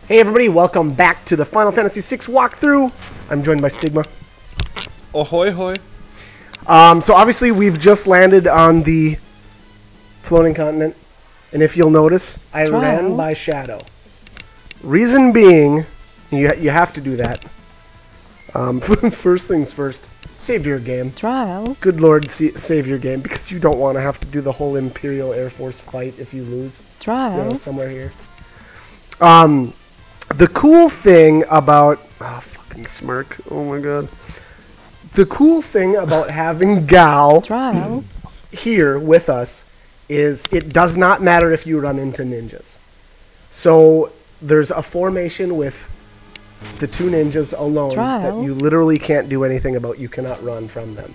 Hey everybody, welcome back to the Final Fantasy VI walkthrough. I'm joined by Stigma. Ahoy hoy. So obviously we've just landed on the floating continent, and if you'll notice, I ran by Shadow. Reason being, you have to do that. First things first, save your game. Good lord, save your game, because you don't want to have to do the whole Imperial Air Force fight if you lose. You know, somewhere here. The cool thing about... Oh, fucking smirk. Oh my god. The cool thing about having Gau here with us is it does not matter if you run into ninjas. So there's a formation with the two ninjas alone that you literally can't do anything about. You cannot run from them.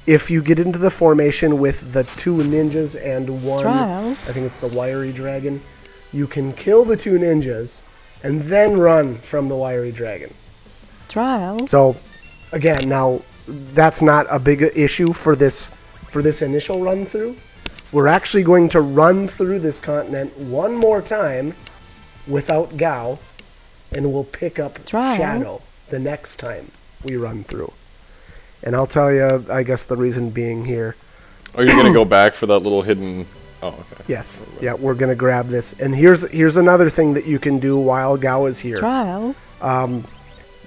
If you get into the formation with the two ninjas and one, I think it's the wiry dragon, you can kill the two ninjas and then run from the wiry dragon. So, again, now that's not a big issue for this initial run through. We're actually going to run through this continent one more time without Gau, and we'll pick up Shadow the next time we run through. And I'll tell you, I guess the reason being here. Are you going to go back for that little hidden... Oh, okay. Yes. Yeah, we're going to grab this. And here's another thing that you can do while Gau is here.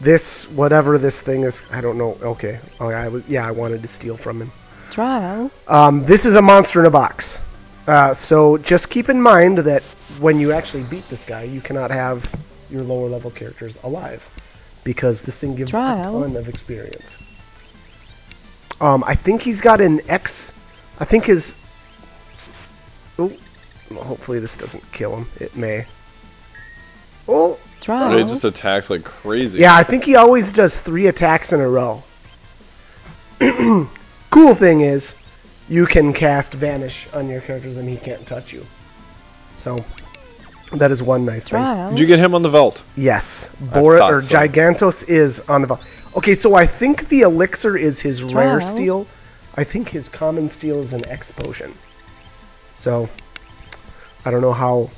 This, whatever this thing is, I don't know. Okay. Oh, I wanted to steal from him. This is a monster in a box. So just keep in mind that when you actually beat this guy, you cannot have your lower level characters alive, because this thing gives a ton of experience. I think he's got an X. I think his... Oh, well, hopefully this doesn't kill him. It may. Oh, it just attacks like crazy. Yeah, I think he always does 3 attacks in a row. Cool thing is, you can cast Vanish on your characters and he can't touch you. So, that is one nice thing. Did you get him on the Velt? Yes. Gigantos is on the Velt. Okay, so I think the elixir is his rare steel. I think his common steel is an X potion. So, I don't know how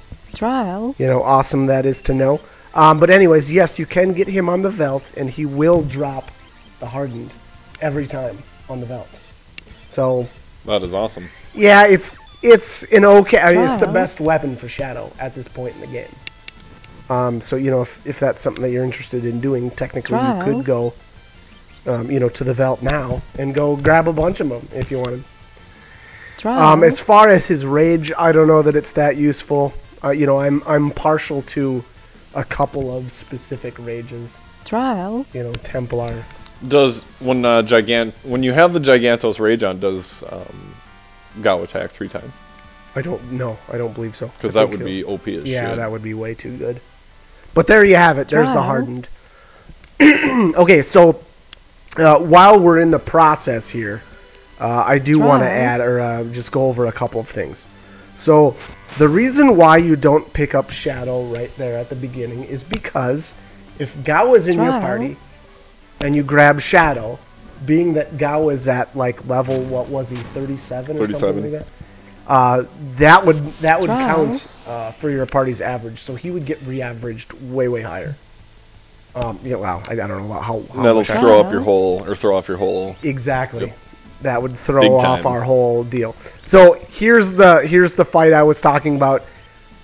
awesome that is to know. But anyways, yes, you can get him on the Velt, and he will drop the Hardened every time on the Velt. So that is awesome. Yeah, it's an okay. I mean, it's the best weapon for Shadow at this point in the game. So if that's something that you're interested in doing, technically you could go, to the Velt now and go grab a bunch of them if you wanted. As far as his rage, I don't know that it's that useful. I'm partial to a couple of specific rages. Templar. Does when you have the Gigantos rage on, does Gau attack 3 times? I don't know. I don't believe so. Because that would be OP as shit. Yeah, that would be way too good. But there you have it. There's the Hardened. Okay, so while we're in the process here, I do want to add, or just go over a couple of things. So, the reason why you don't pick up Shadow right there at the beginning is because if Gau is in your party, and you grab Shadow, being that Gau is at, like, level, what was he, 37 or something like that? That would count for your party's average, so he would get re-averaged way, way higher. Wow, I don't know about how that'll throw up your whole, or throw off your whole... Exactly. Yep. That would throw off our whole deal. So here's the fight I was talking about.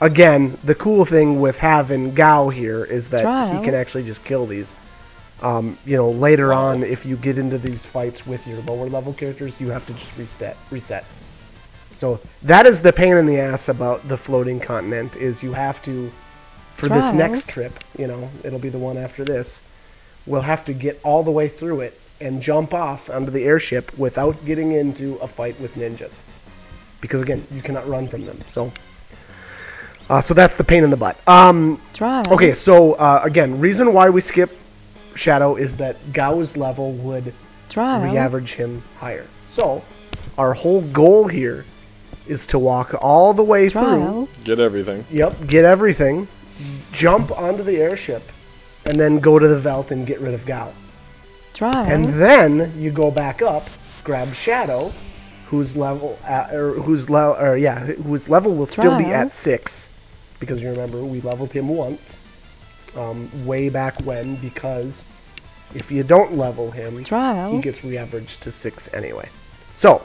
Again, the cool thing with having Gau here is that he can actually just kill these. Later on, if you get into these fights with your lower level characters, you have to just reset. So that is the pain in the ass about the floating continent, is you have to, for this next trip, it'll be the one after this, we'll have to get all the way through it and jump off onto the airship without getting into a fight with ninjas. Because again, you cannot run from them. So that's the pain in the butt. Okay, so again, reason why we skip Shadow is that Gau's level would re-average him higher. So our whole goal here is to walk all the way through. Get everything. Yep, get everything. Jump onto the airship, and then go to the Velt and get rid of Gau. And then you go back up, grab Shadow, whose level will still be at 6, because you remember we leveled him once. way back when, because if you don't level him, Trial. he gets re-averaged to 6 anyway. So,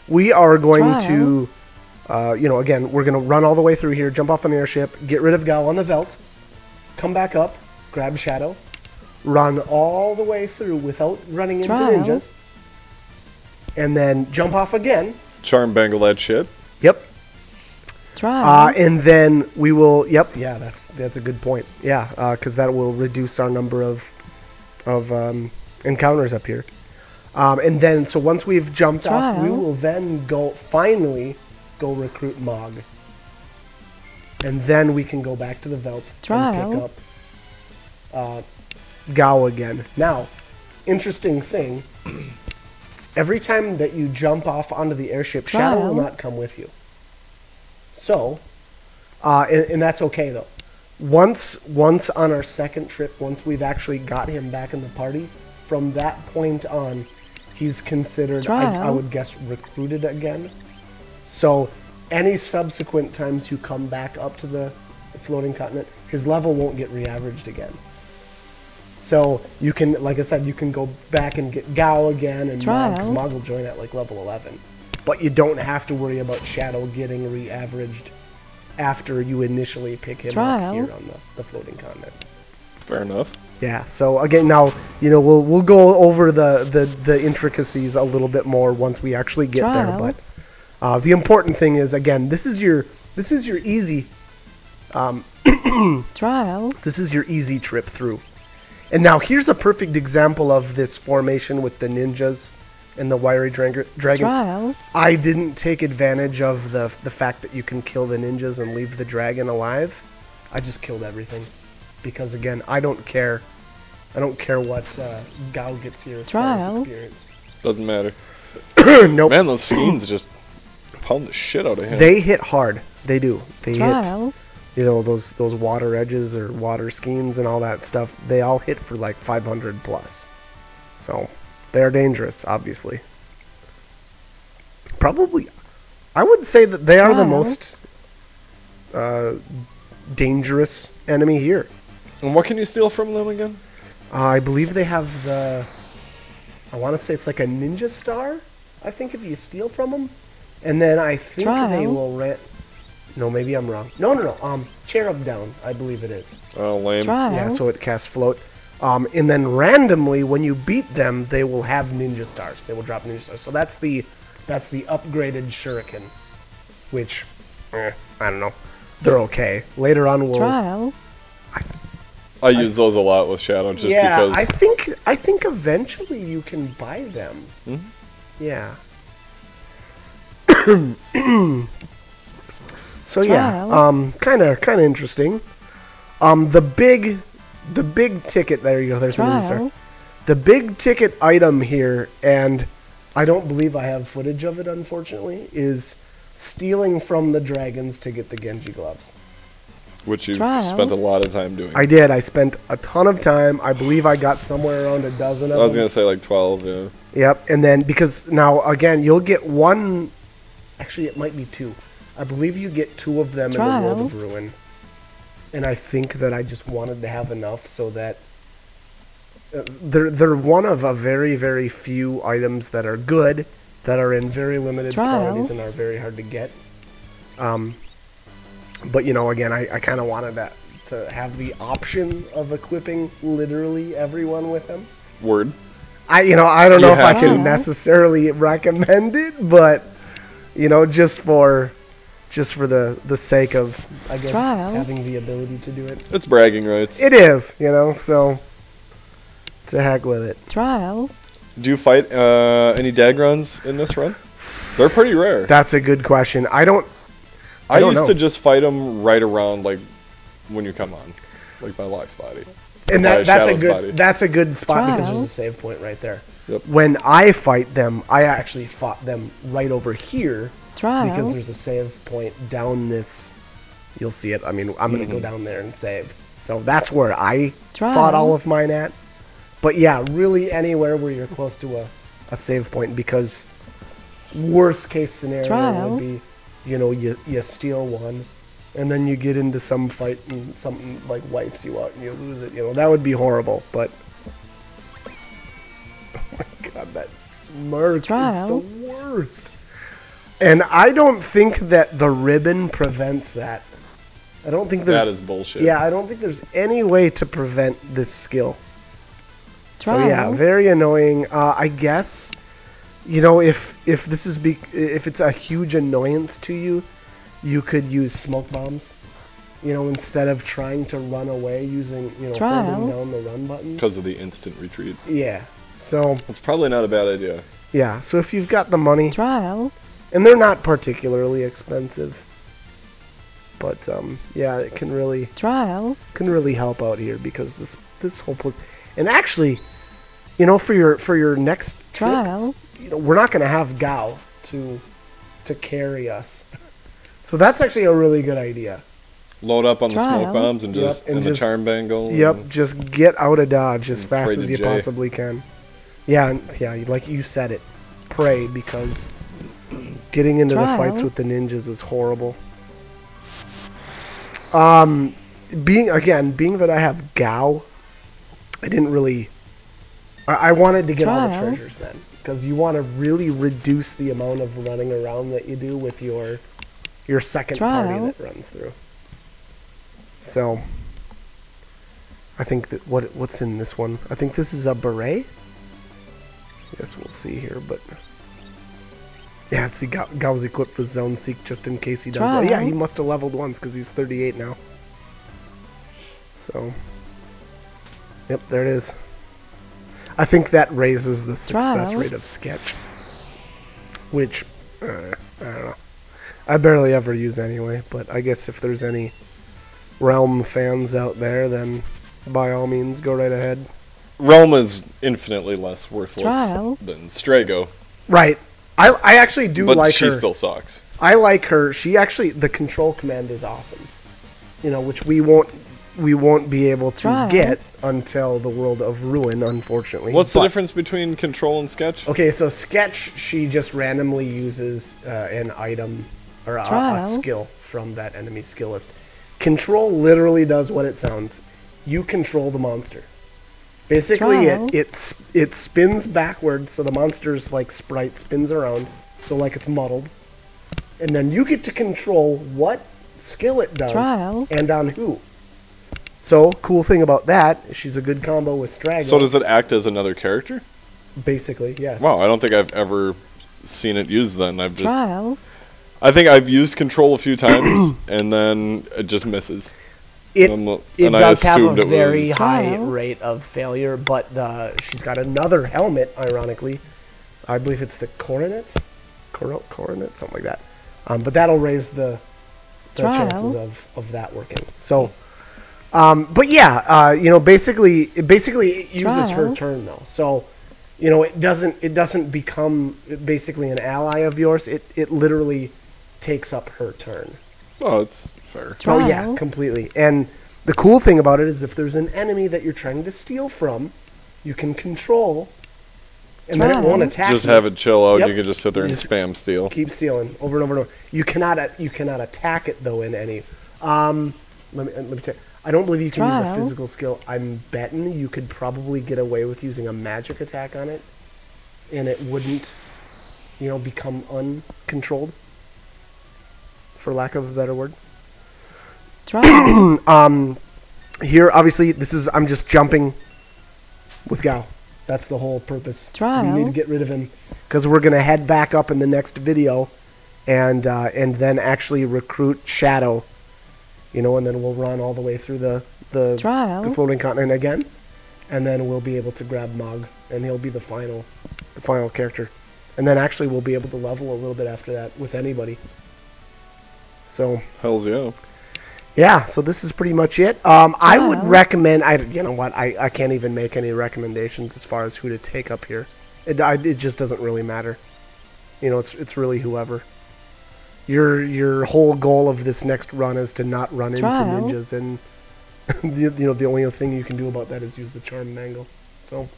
we are going to, again, we're going to run all the way through here, jump off on the airship, get rid of Gao on the Veld, come back up, grab Shadow, run all the way through without running into ninjas, and then jump off again. Charm bangle that shit. Yep. Trial. And then we will. Yep. Yeah, that's a good point. Yeah, because that will reduce our number of encounters up here. And then, so once we've jumped off, we will then finally go recruit Mog. And then we can go back to the Veld and pick up Gao again. Now, interesting thing, every time that you jump off onto the airship, Shadow will not come with you. So, and that's okay though. Once on our second trip, once we've actually got him back in the party, from that point on, he's considered, I would guess, recruited again. So, any subsequent times you come back up to the floating continent, his level won't get re-averaged again. So, you can, like I said, you can go back and get Gao again, and Mog will join at like level 11. But you don't have to worry about Shadow getting re-averaged after you initially pick him up here on the floating continent. Fair enough. Yeah, so again, now, we'll go over the intricacies a little bit more once we actually get there, but the important thing is, again, this is your easy this is your easy trip through. And now here's a perfect example of this formation with the ninjas and the wiry dragon. I didn't take advantage of the fact that you can kill the ninjas and leave the dragon alive. I just killed everything. Because again, I don't care what Gao gets here as far as experience. Doesn't matter. Nope. Man, those skeins just pound the shit out of him. They hit hard. They do. They hit. Those water edges or water skeins and all that stuff. They all hit for like 500 plus. So they're dangerous, obviously. Probably, I would say that they are the most dangerous enemy here. And what can you steal from them again? I believe they have I want to say it's like a ninja star, I think, if you steal from them. And then I think they will rent... No, maybe I'm wrong. No. Cherub down, I believe it is. Oh, lame. Yeah, so it casts float. And then randomly, when you beat them, they will have ninja stars. They will drop ninja stars. So that's the upgraded shuriken, which, I don't know. They're okay. Later on, we'll... I use those a lot with Shadow just because... Yeah, I think eventually you can buy them. Mm-hmm. Yeah. So yeah, kind of interesting. The big ticket. There you go. There's the ninja. The big ticket item here, and I don't believe I have footage of it, unfortunately, is stealing from the dragons to get the Genji gloves. Which you've spent a lot of time doing. I did. I spent a ton of time. I believe I got somewhere around a dozen of them. I was going to say like 12, yeah. Yep, and then, because now, again, you'll get one... Actually, it might be 2. I believe you get 2 of them in the World of Ruin. And I think that I just wanted to have enough so that... They're one of a very, very few items that are good, that are in very limited quantities and are very hard to get. But, again, I kind of wanted that to have the option of equipping literally everyone with them. Word. I don't know if I can necessarily recommend it, but, just for the sake of, I guess, having the ability to do it. It's bragging rights. It is, so to heck with it. Do you fight any Dagruns in this run? They're pretty rare. That's a good question. I used to just fight them right around, like, when you come on. Like, by Locke's body. And that's a good spot because there's a save point right there. Yep. When I fight them, I actually fought them right over here because there's a save point down this. You'll see it. I mean, I'm going to go down there and save. So that's where I fought all of mine at. But yeah, really anywhere where you're close to a save point, because worst case scenario would be, you steal one, and then you get into some fight and something like wipes you out and you lose it. You know, that would be horrible. But oh my god, that smirk is the worst. And I don't think that the ribbon prevents that. I don't think there's... That is bullshit. Yeah, I don't think there's any way to prevent this skill. So yeah, very annoying. I guess, you know, if this is if it's a huge annoyance to you, you could use smoke bombs. You know, instead of trying to run away using, you know, holding down the run button. Because of the instant retreat. Yeah. So... It's probably not a bad idea. Yeah, so if you've got the money... And they're not particularly expensive. But, yeah, it can really... Can really help out here because this whole place... And actually, you know, for your next trip, you know, we're not going to have Gao to carry us. So that's actually a really good idea. Load up on the smoke bombs and just the charm bangle. Yep, just get out of Dodge as fast as you possibly can. Yeah, like you said it. Pray, because getting into the fights with the ninjas is horrible. Being that I have Gao, I didn't really... I wanted to get all the treasures then. Because you want to really reduce the amount of running around that you do with your second party that runs through. So, I think that what's in this one? I think this is a beret. Yes, we'll see here, but... Yeah, let's see, Gao's equipped with Zone Seek just in case he does that. Yeah, he must have leveled once because he's 38 now. So, yep, there it is. I think that raises the success rate of Sketch. Which, I don't know. I barely ever use anyway, but I guess if there's any Realm fans out there, then by all means, go right ahead. Realm is infinitely less worthless than Strago. Right. I actually do like her. But she still sucks. I like her. She actually, the control command is awesome. You know, which we won't be able to get until the World of Ruin, unfortunately. What's the difference between control and Sketch? Okay, so Sketch, she just randomly uses an item or a skill from that enemy skill list. Control literally does what it sounds. You control the monster. Basically, it spins backwards, so the monster's like sprite spins around, so like it's muddled. And then you get to control what skill it does and on who. So, cool thing about that, she's a good combo with Strago. So does it act as another character? Basically, yes. Wow, I don't think I've ever seen it used then. I think I've used control a few times, and then it just misses. It does have a very high rate of failure, but she's got another helmet, ironically. I believe it's the Coronet, something like that. But that'll raise the chances of that working. So, but yeah, you know, basically it uses her turn though. So, you know, it doesn't become basically an ally of yours. It literally takes up her turn. Oh, it's fair. Oh yeah, completely. And the cool thing about it is if there's an enemy that you're trying to steal from, you can control, and then it won't attack. Just have it chill out. Yep. You can just sit there and spam steal. Keep stealing over and over and over. You cannot attack it though in any. Let me tell you. I don't believe you can use a physical skill. I'm betting you could probably get away with using a magic attack on it, and it wouldn't, you know, become uncontrolled. For lack of a better word. Here, obviously, I'm just jumping with Gao. That's the whole purpose. We need to get rid of him because we're gonna head back up in the next video, and then actually recruit Shadow. You know, and then we'll run all the way through the floating continent again, and then we'll be able to grab Mog, and he'll be the final character, and then actually we'll be able to level a little bit after that with anybody. So hells yeah. Yeah, so this is pretty much it. I would recommend. You know what? I can't even make any recommendations as far as who to take up here. It just doesn't really matter. You know, it's really whoever. Your whole goal of this next run is to not run into ninjas, and you know the only thing you can do about that is use the charm mangle. So.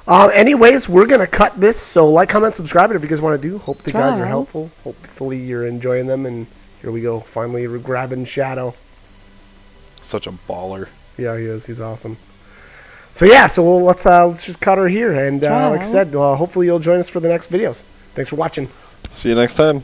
Anyways, we're gonna cut this. So like, comment, subscribe, if you guys want to do. Hope the guys are helpful. Hopefully you're enjoying them and Here we go. Finally grabbing Shadow. Such a baller. Yeah, he is. He's awesome. So yeah, so let's just cut her here. And like I said, hopefully you'll join us for the next videos. Thanks for watching. See you next time.